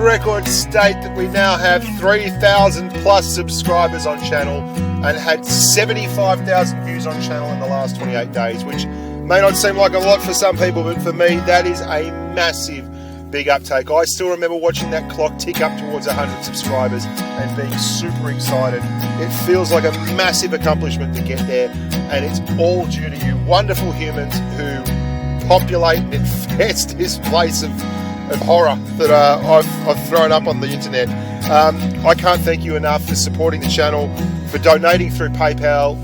record state that we now have 3,000 plus subscribers on channel and had 75,000 views on channel in the last 28 days, which may not seem like a lot for some people, but for me, that is a massive, big uptake. I still remember watching that clock tick up towards 100 subscribers and being super excited. It feels like a massive accomplishment to get there, and it's all due to you wonderful humans who populate and infest this place of horror that I've thrown up on the internet. I can't thank you enough for supporting the channel, for donating through PayPal,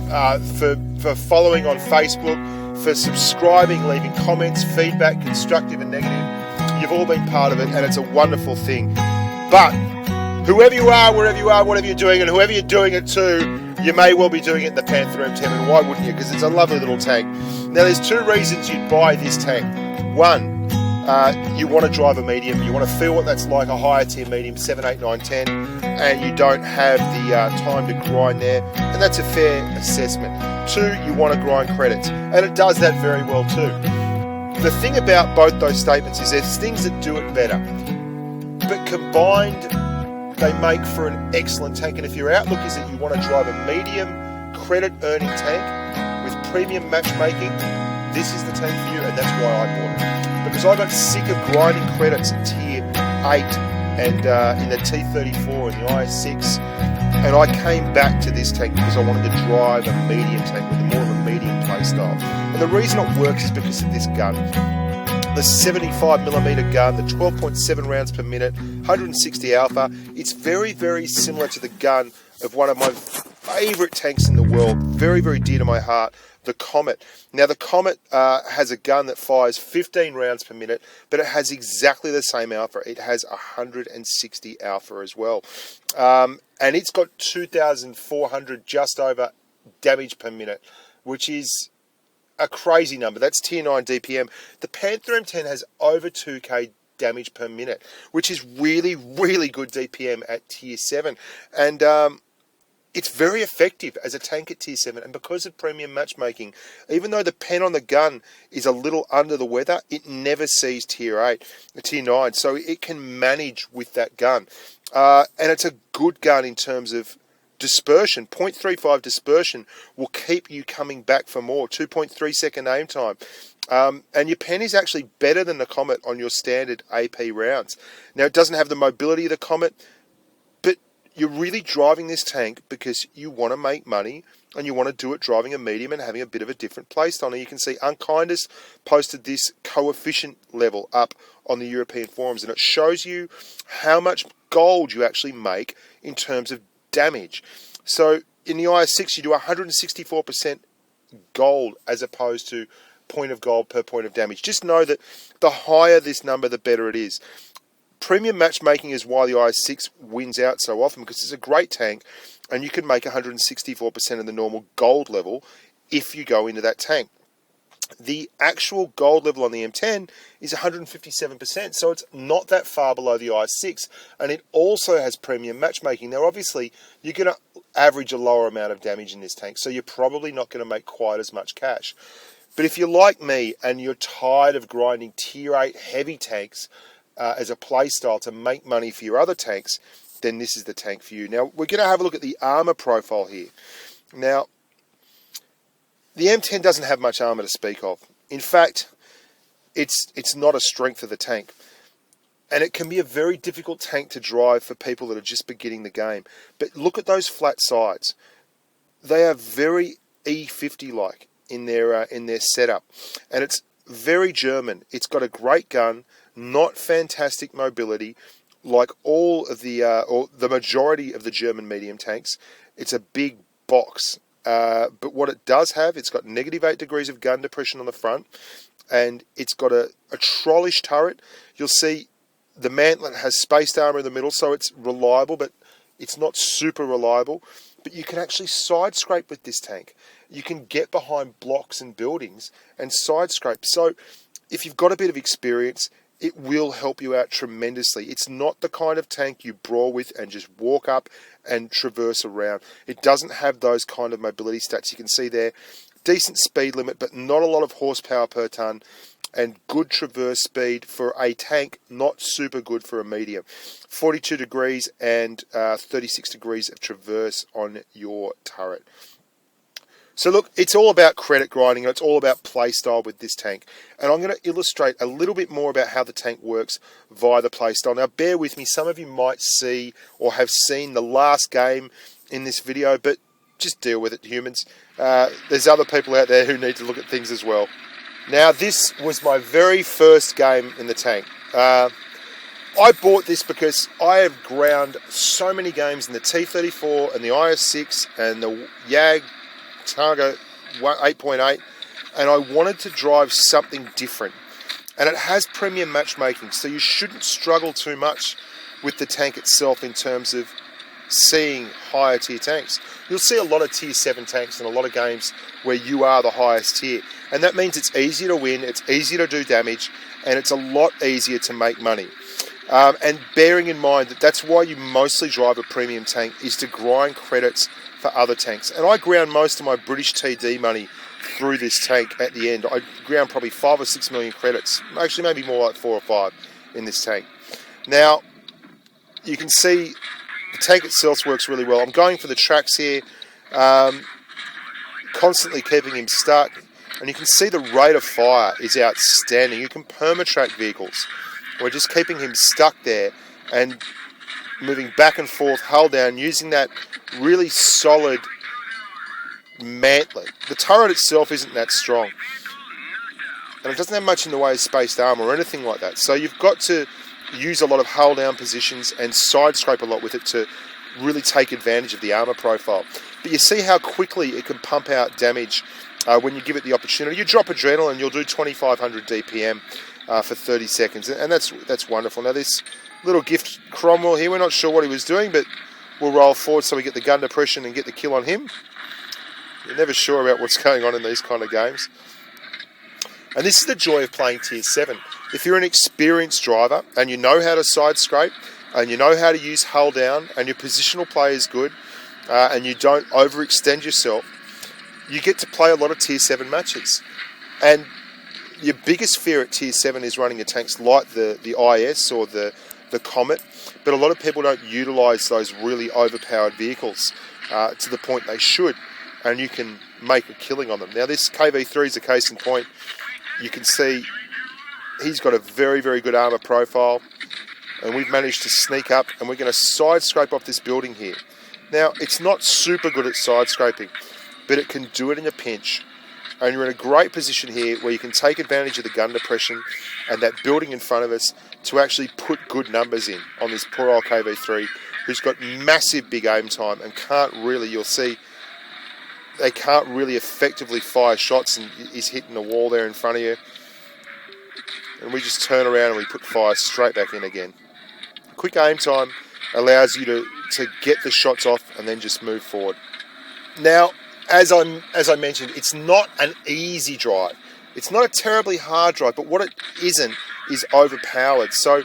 for following on Facebook, for subscribing, leaving comments, feedback, constructive and negative. You've all been part of it, and it's a wonderful thing. But whoever you are, wherever you are, whatever you're doing, and whoever you're doing it to, you may well be doing it in the Panther M10, and why wouldn't you? Because it's a lovely little tank. Now, there's two reasons you'd buy this tank. One, you want to drive a medium, you want to feel what that's like, a higher tier medium, 7, 8, 9, 10, and you don't have the time to grind there, and that's a fair assessment. Two, you want to grind credits, and it does that very well too. The thing about both those statements is there's things that do it better, but combined they make for an excellent tank. And if your outlook is that you want to drive a medium credit earning tank with premium matchmaking, this is the tank for you, and that's why I bought it. Because I got sick of grinding credits at tier 8 and in the T34 and the IS6, and I came back to this tank because I wanted to drive a medium tank with more of a medium play style. And the reason it works is because of this gun. The 75mm gun, the 12.7 rounds per minute, 160 alpha. It's very, very similar to the gun of one of my favourite tanks in the world, very, very dear to my heart, the Comet. Now, the Comet has a gun that fires 15 rounds per minute, but it has exactly the same alpha. It has 160 alpha as well. And it's got 2,400 just over damage per minute, which is a crazy number. That's tier 9 DPM. The Panther M10 has over 2k damage per minute, which is really, really good DPM at tier 7. And it's very effective as a tank at tier 7, and because of premium matchmaking, even though the pen on the gun is a little under the weather, it never sees tier 8, tier 9, so it can manage with that gun. And it's a good gun in terms of dispersion. 0.35 dispersion will keep you coming back for more. 2.3 second aim time. And your pen is actually better than the Comet on your standard AP rounds. Now, it doesn't have the mobility of the Comet, but you're really driving this tank because you want to make money and you want to do it driving a medium and having a bit of a different playstyle. Now, you can see Unkindest posted this coefficient level up on the European forums, and it shows you how much gold you actually make in terms of damage. So in the IS6, you do 164% gold as opposed to point of gold per point of damage. Just know that the higher this number, the better it is. Premium matchmaking is why the IS6 wins out so often, because it's a great tank and you can make 164% of the normal gold level if you go into that tank. The actual gold level on the M10 is 157%, so it's not that far below the IS6, and it also has premium matchmaking. Now, obviously, you're going to average a lower amount of damage in this tank, so you're probably not going to make quite as much cash. But if you're like me and you're tired of grinding tier 8 heavy tanks as a play style to make money for your other tanks, then this is the tank for you. Now, we're going to have a look at the armor profile here. Now, the M10 doesn't have much armor to speak of. In fact, it's not a strength of the tank. And it can be a very difficult tank to drive for people that are just beginning the game. But look at those flat sides. They are very E50-like in their setup. And it's very German. It's got a great gun, not fantastic mobility, like all of the or the majority of the German medium tanks. It's a big box. But what it does have, it's got -8 degrees of gun depression on the front, and it's got a trollish turret. You'll see the mantlet has spaced armor in the middle, so it's reliable, but it's not super reliable. But you can actually side scrape with this tank. You can get behind blocks and buildings and side scrape. So if you've got a bit of experience, it will help you out tremendously. It's not the kind of tank you brawl with and just walk up and traverse around. It doesn't have those kind of mobility stats. You can see there, decent speed limit, but not a lot of horsepower per ton. and good traverse speed for a tank, not super good for a medium. 42 degrees and 36 degrees of traverse on your turret. So look, it's all about credit grinding, and it's all about playstyle with this tank. And I'm going to illustrate a little bit more about how the tank works via the playstyle. Now bear with me, some of you might see or have seen the last game in this video, but just deal with it, humans. There's other people out there who need to look at things as well. Now this was my very first game in the tank. I bought this because I have ground so many games in the T-34 and the IS-6 and the YAG Targa 8.8, and I wanted to drive something different. And it has premium matchmaking, so you shouldn't struggle too much with the tank itself in terms of seeing higher tier tanks. You'll see a lot of tier 7 tanks in a lot of games where you are the highest tier, and that means it's easier to win, it's easier to do damage, and it's a lot easier to make money. And bearing in mind that that's why you mostly drive a premium tank, is to grind credits for other tanks. And I ground most of my British TD money through this tank at the end. I ground probably 5 or 6 million credits, actually maybe more like 4 or 5 in this tank. Now you can see the tank itself works really well. I'm going for the tracks here, constantly keeping him stuck, and you can see the rate of fire is outstanding. You can perma-track vehicles. We're just keeping him stuck there and moving back and forth, hull down, using that really solid mantlet. The turret itself isn't that strong, and it doesn't have much in the way of spaced armor or anything like that. So you've got to use a lot of hull down positions and side scrape a lot with it to really take advantage of the armor profile. But you see how quickly it can pump out damage when you give it the opportunity. You drop adrenaline, you'll do 2500 DPM for 30 seconds, and that's wonderful. Now this little gift Cromwell here, we're not sure what he was doing, but we'll roll forward so we get the gun depression and get the kill on him. You're never sure about what's going on in these kind of games. And this is the joy of playing Tier 7. If you're an experienced driver and you know how to side scrape and you know how to use hull down and your positional play is good and you don't overextend yourself, you get to play a lot of Tier 7 matches. And your biggest fear at Tier 7 is running your tanks like the IS or the Comet, but a lot of people don't utilise those really overpowered vehicles to the point they should, and you can make a killing on them. Now this KV3 is a case in point. You can see he's got a very, very good armour profile, and we've managed to sneak up, and we're going to side scrape off this building here. Now it's not super good at side scraping, but it can do it in a pinch. And you're in a great position here where you can take advantage of the gun depression and that building in front of us to actually put good numbers in on this poor old KV3, who's got massive big aim time and can't really, you'll see, they can't really effectively fire shots, and he's hitting the wall there in front of you. And we just turn around and we put fire straight back in again. Quick aim time allows you to get the shots off and then just move forward. Now, as I mentioned, it's not an easy drive. It's not a terribly hard drive, but what it isn't is overpowered. So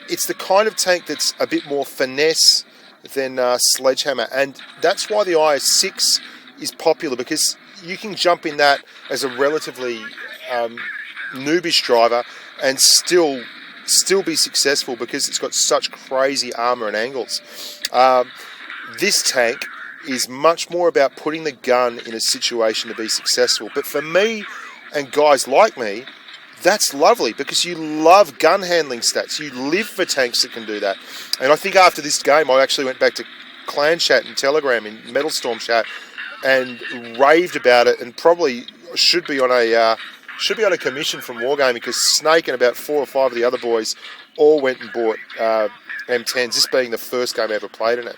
it's the kind of tank that's a bit more finesse than Sledgehammer, and that's why the IS-6 is popular, because you can jump in that as a relatively noobish driver and still be successful because it's got such crazy armor and angles. This tank is much more about putting the gun in a situation to be successful. But for me and guys like me, that's lovely because you love gun handling stats. You live for tanks that can do that. And I think after this game, I actually went back to Clan Chat and Telegram in Metal Storm Chat and raved about it, and probably should be on a commission from Wargaming, because Snake and about 4 or 5 of the other boys all went and bought M10s, this being the first game I ever played in it.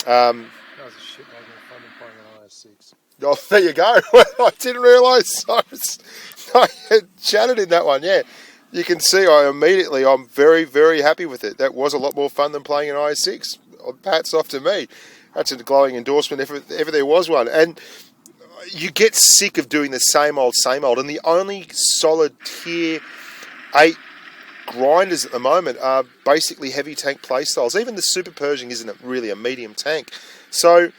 That was a shit like fun playing an IS-6. Oh, there you go. I didn't realise I had chatted in that one, yeah. You can see I'm very, very happy with it. That was a lot more fun than playing an IS-6. Hats off to me. That's a glowing endorsement if ever there was one. And you get sick of doing the same old, and the only solid tier 8 grinders at the moment are basically heavy tank playstyles. Even the Super Pershing isn't really a medium tank. So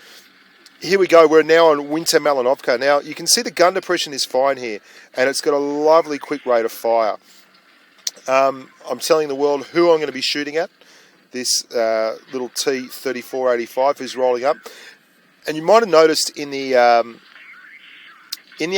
here we go. We're now on Winter Malinovka. Now, you can see the gun depression is fine here, and it's got a lovely quick rate of fire. I'm telling the world who I'm going to be shooting at. This little T-3485 is rolling up. And you might have noticed in the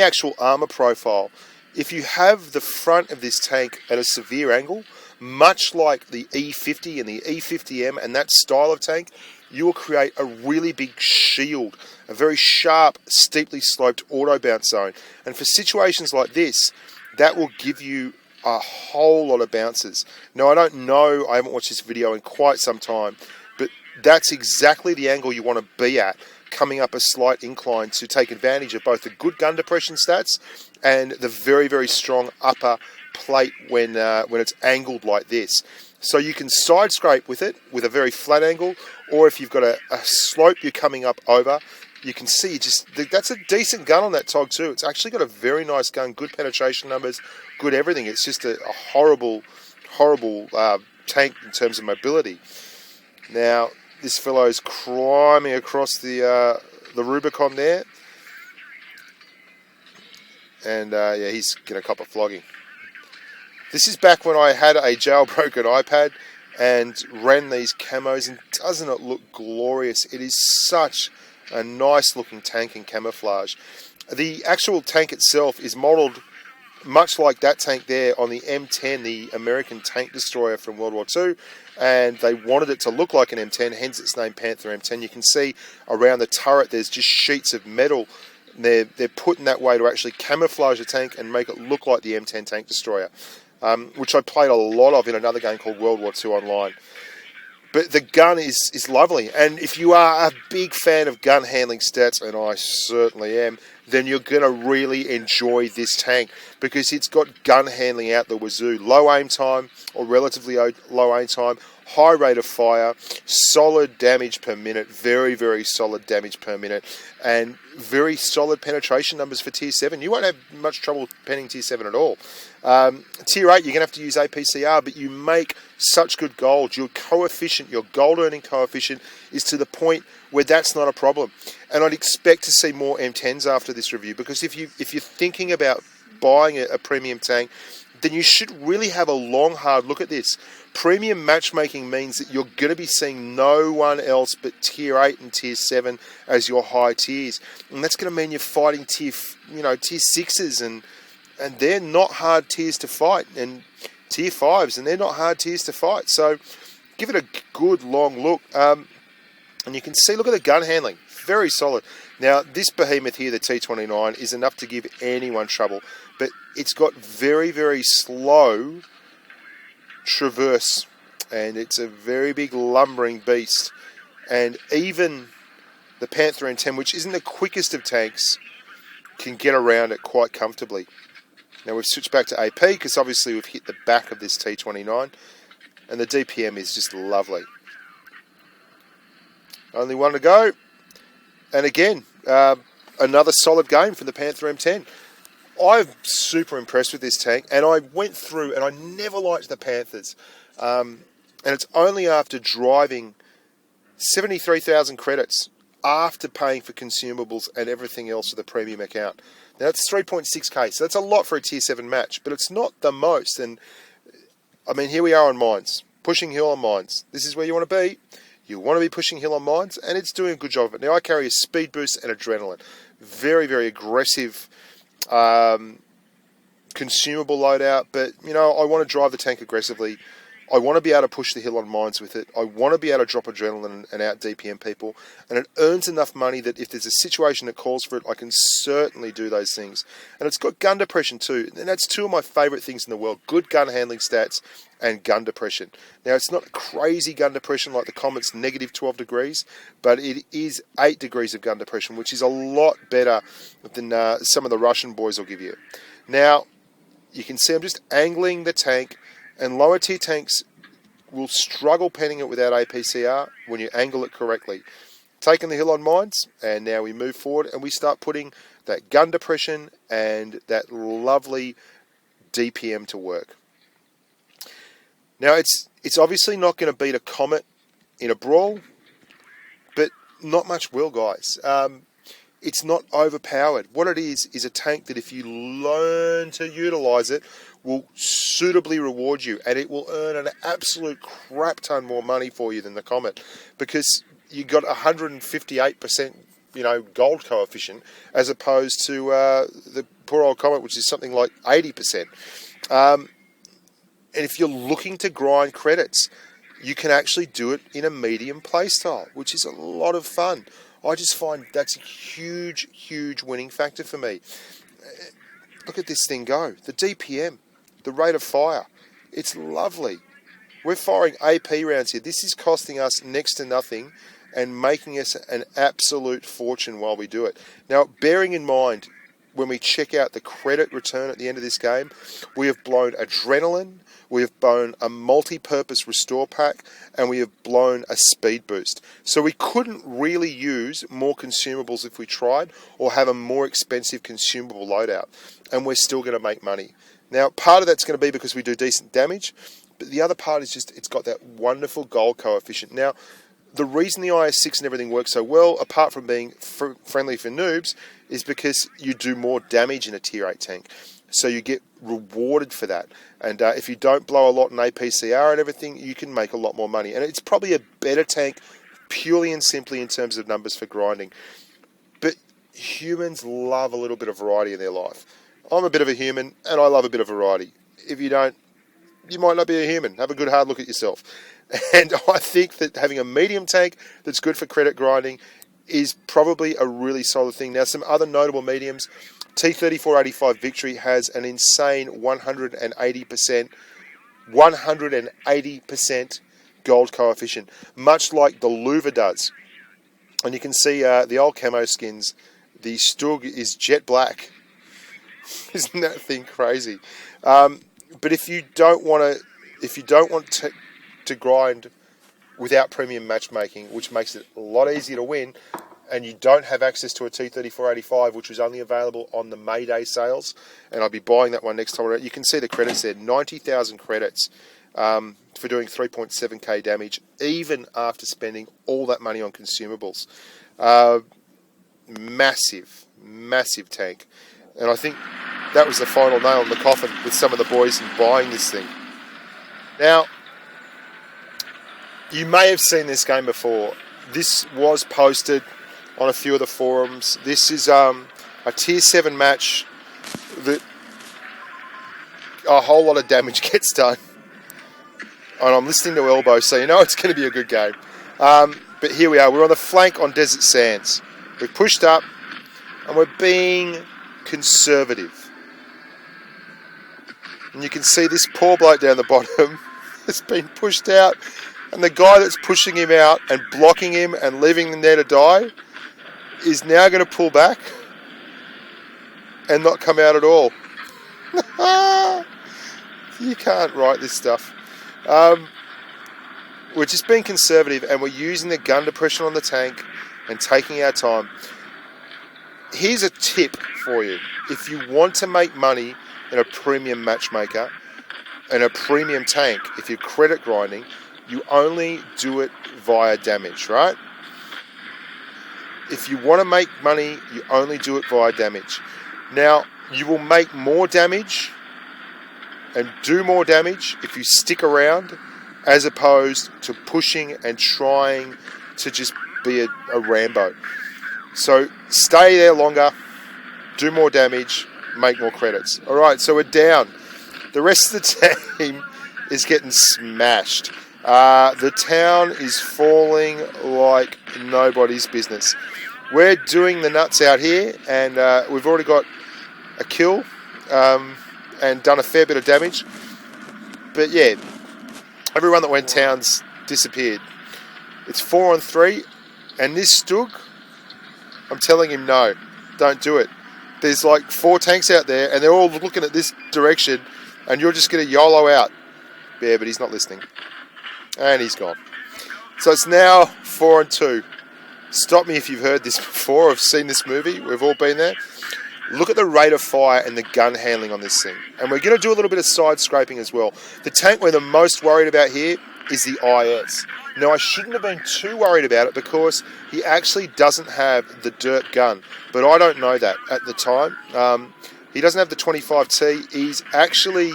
actual armor profile, if you have the front of this tank at a severe angle, much like the E50 and the E50M and that style of tank, you will create a really big shield, a very sharp, steeply sloped auto bounce zone. And for situations like this, that will give you a whole lot of bounces. Now, I don't know, I haven't watched this video in quite some time, but that's exactly the angle you want to be at, coming up a slight incline to take advantage of both the good gun depression stats and the very, very strong upper plate when it's angled like this. So you can side scrape with it with a very flat angle, or if you've got a slope you're coming up over, you can see that's a decent gun on that TOG too. It's actually got a very nice gun, good penetration numbers, good everything. It's just a horrible tank in terms of mobility. Now, this fellow's climbing across the Rubicon there. And yeah, he's going to cop a flogging. This is back when I had a jailbroken iPad and ran these camos, and doesn't it look glorious? It is such a nice looking tank in camouflage. The actual tank itself is modelled much like that tank there on the M10, the American tank destroyer from World War II, and they wanted it to look like an M10, hence its name Panther M10. You can see around the turret there's just sheets of metal. They're put in that way to actually camouflage the tank and make it look like the M10 tank destroyer, which I played a lot of in another game called World War II Online. But the gun is lovely, and if you are a big fan of gun handling stats, and I certainly am, then you're going to really enjoy this tank, because it's got gun handling out the wazoo. Low aim time, or relatively low aim time, high rate of fire, solid damage per minute, very, very solid damage per minute, and very solid penetration numbers for Tier 7. You won't have much trouble penning Tier 7 at all. Tier 8, you're going to have to use APCR, but you make such good gold. Your coefficient, your gold earning coefficient, is to the point where that's not a problem. And I'd expect to see more M10s after this review, because if you're thinking about buying a premium tank, then you should really have a long, hard look at this. Premium matchmaking means that you're going to be seeing no one else but Tier 8 and Tier 7 as your high tiers. And that's going to mean you're fighting Tier 6s, and they're not hard tiers to fight, and Tier 5s, and they're not hard tiers to fight. So give it a good, long look. And you can see, look at the gun handling. Very solid. Now, this behemoth here, the T29, is enough to give anyone trouble, but it's got very, very slow traverse, and it's a very big lumbering beast. And even the Panther M10, which isn't the quickest of tanks, can get around it quite comfortably. Now, we've switched back to AP, because obviously we've hit the back of this T29, and the DPM is just lovely. Only one to go. And again, another solid game from the Panther M10. I'm super impressed with this tank, and I went through, and I never liked the Panthers. And it's only after driving 73,000 credits, after paying for consumables and everything else with a premium account. Now, that's 3.6k, so that's a lot for a Tier 7 match, but it's not the most. And, I mean, here we are on mines, pushing hill on mines. This is where you want to be. You want to be pushing hill on mines, and it's doing a good job of it. Now, I carry a speed boost and adrenaline. Very, very aggressive consumable loadout, but, I want to drive the tank aggressively. I want to be able to push the hill on mines with it. I want to be able to drop adrenaline and out DPM people, and it earns enough money that if there's a situation that calls for it, I can certainly do those things. And it's got gun depression too, and that's two of my favourite things in the world: good gun handling stats and gun depression. Now, it's not crazy gun depression like the Comet's negative 12 degrees, but it is 8 degrees of gun depression, which is a lot better than some of the Russian boys will give you. Now, you can see I'm just angling the tank, and lower tier tanks will struggle penning it without APCR when you angle it correctly. Taking the hill on mines, and now we move forward and we start putting that gun depression and that lovely DPM to work. Now, it's obviously not going to beat a Comet in a brawl, but not much will, guys. It's not overpowered. What it is a tank that if you learn to utilise it, will suitably reward you, and it will earn an absolute crap ton more money for you than the Comet, because you got 158%, gold coefficient, as opposed to the poor old Comet, which is something like 80%. And if you're looking to grind credits, you can actually do it in a medium playstyle, which is a lot of fun. I just find that's a huge, huge winning factor for me. Look at this thing go. The DPM, the rate of fire. It's lovely. We're firing AP rounds here. This is costing us next to nothing and making us an absolute fortune while we do it. Now, bearing in mind, when we check out the credit return at the end of this game, we have blown adrenaline, we have blown a multi-purpose restore pack, and we have blown a speed boost. So we couldn't really use more consumables if we tried, or have a more expensive consumable loadout, and we're still going to make money. Now, part of that's going to be because we do decent damage, but the other part is just it's got that wonderful gold coefficient. Now, the reason the IS-6 and everything works so well, apart from being friendly for noobs, is because you do more damage in a Tier 8 tank. So you get rewarded for that. And if you don't blow a lot in APCR and everything, you can make a lot more money. And it's probably a better tank purely and simply in terms of numbers for grinding. But humans love a little bit of variety in their life. I'm a bit of a human, and I love a bit of variety. If you don't, you might not be a human. Have a good hard look at yourself. And I think that having a medium tank that's good for credit grinding is probably a really solid thing. Now, some other notable mediums. T3485 Victory has an insane 180% gold coefficient, much like the Luva does. And you can see the old camo skins. The Stug is jet black. Isn't that thing crazy? But if you don't want to grind without premium matchmaking, which makes it a lot easier to win, and you don't have access to a T3485, which was only available on the May Day sales, and I'll be buying that one next time around. You can see the credits there, 90,000 credits for doing 3.7k damage, even after spending all that money on consumables. Massive, massive tank. And I think that was the final nail in the coffin with some of the boys in buying this thing. Now, you may have seen this game before. This was posted on a few of the forums. This is a Tier 7 match that a whole lot of damage gets done. And I'm listening to Elbow, so you know it's going to be a good game. But here we are. We're on the flank on Desert Sands. We've pushed up, and we're being conservative. And you can see this poor bloke down the bottom has been pushed out, and the guy that's pushing him out and blocking him and leaving him there to die is now going to pull back and not come out at all. You can't write this stuff. We're just being conservative, and we're using the gun depression on the tank and taking our time. Here's a tip for you. If you want to make money in a premium matchmaker and a premium tank, if you're credit grinding, you only do it via damage, right? If you want to make money, you only do it via damage. Now, you will make more damage and do more damage if you stick around, as opposed to pushing and trying to just be a Rambo. So stay there longer, do more damage, make more credits. All right, so we're down. The rest of the team is getting smashed. The town is falling like nobody's business. We're doing the nuts out here, and we've already got a kill and done a fair bit of damage. But yeah, everyone that went towns disappeared. It's 4-on-3, and this Stug, I'm telling him no, don't do it. There's like 4 tanks out there, and they're all looking at this direction, and you're just going to YOLO out. Yeah, but he's not listening. And he's gone. So it's now 4-on-2. Stop me if you've heard this before, or seen this movie. We've all been there. Look at the rate of fire and the gun handling on this thing. And we're going to do a little bit of side scraping as well. The tank we're the most worried about here is the IS. Now, I shouldn't have been too worried about it because he actually doesn't have the dirt gun, but I don't know that at the time. He doesn't have the 25T. He's actually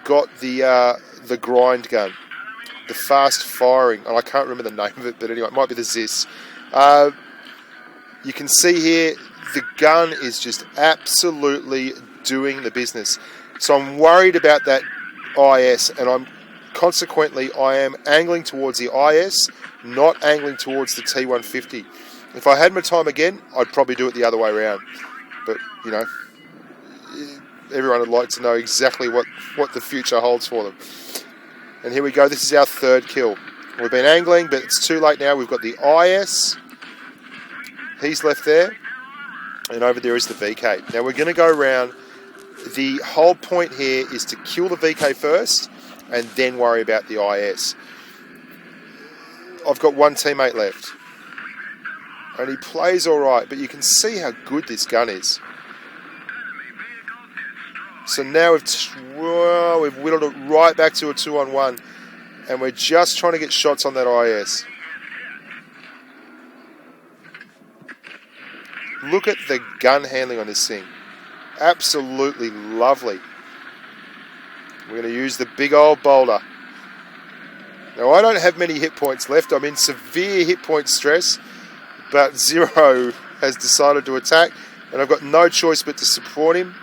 got the grind gun, the fast firing, and I can't remember the name of it, but anyway, it might be the Zis. You can see here the gun is just absolutely doing the business. So I'm worried about that IS, and consequently I am angling towards the IS, not angling towards the T150. If I had my time again, I'd probably do it the other way around. But, you know, everyone would like to know exactly what the future holds for them. And here we go, this is our third kill. We've been angling, but it's too late now. We've got the IS, he's left there, and over there is the VK. Now we're going to go around. The whole point here is to kill the VK first, and then worry about the IS. I've got one teammate left, and he plays alright, but you can see how good this gun is. So now we've whittled it right back to a 2-on-1, and we're just trying to get shots on that IS. Look at the gun handling on this thing. Absolutely lovely. We're going to use the big old boulder. Now, I don't have many hit points left. I'm in severe hit point stress, but Zero has decided to attack, and I've got no choice but to support him.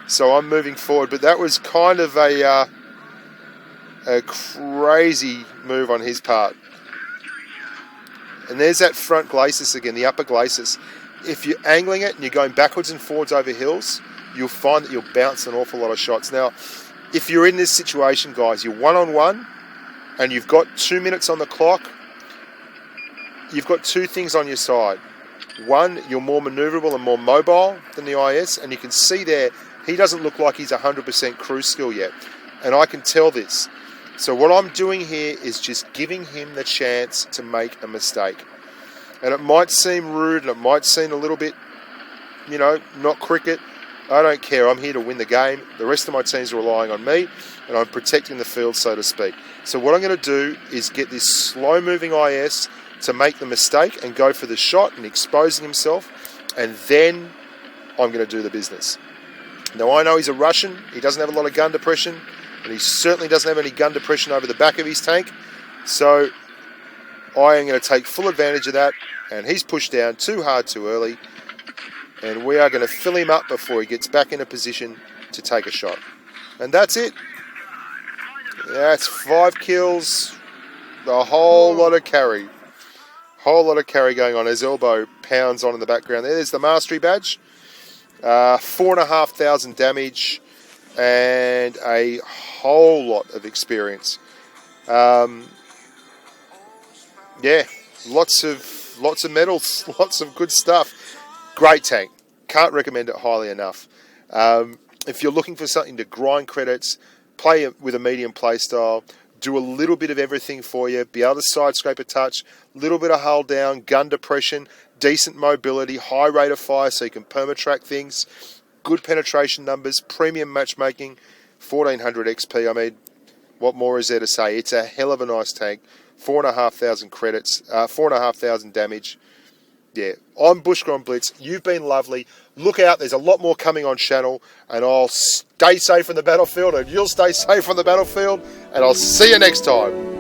So I'm moving forward, but that was kind of a crazy move on his part. And there's that front glacis again, the upper glacis. If you're angling it and you're going backwards and forwards over hills, you'll find that you'll bounce an awful lot of shots. Now, if you're in this situation, guys, you're one-on-one and you've got 2 minutes on the clock, you've got two things on your side. One, you're more manoeuvrable and more mobile than the IS, and you can see there, he doesn't look like he's 100% cruise skill yet. And I can tell this. So what I'm doing here is just giving him the chance to make a mistake. And it might seem rude and it might seem a little bit, you know, not cricket. I don't care. I'm here to win the game. The rest of my team's relying on me, and I'm protecting the field, so to speak. So what I'm going to do is get this slow-moving IS to make the mistake and go for the shot and exposing himself, and then I'm going to do the business. Now, I know he's a Russian. He doesn't have a lot of gun depression, and he certainly doesn't have any gun depression over the back of his tank. So I am going to take full advantage of that, and he's pushed down too hard too early, and we are going to fill him up before he gets back in a position to take a shot. And that's it. That's 5 kills, a whole lot of carry. Whole lot of carry going on. His elbow pounds on in the background there. There's the mastery badge. 4,500 damage and a whole lot of experience. Yeah, lots of medals, lots of good stuff. Great tank. Can't recommend it highly enough. If you're looking for something to grind credits, play with a medium play style, do a little bit of everything for you, be able to side scrape a touch, little bit of hull down, gun depression, decent mobility, high rate of fire so you can perma-track things, good penetration numbers, premium matchmaking, 1400 XP. I mean, what more is there to say? It's a hell of a nice tank. 4,500 credits, 4,500 damage. Yeah, I'm Bushka on Blitz. You've been lovely. Look out, there's a lot more coming on channel, and I'll stay safe on the battlefield, and you'll stay safe on the battlefield, and I'll see you next time.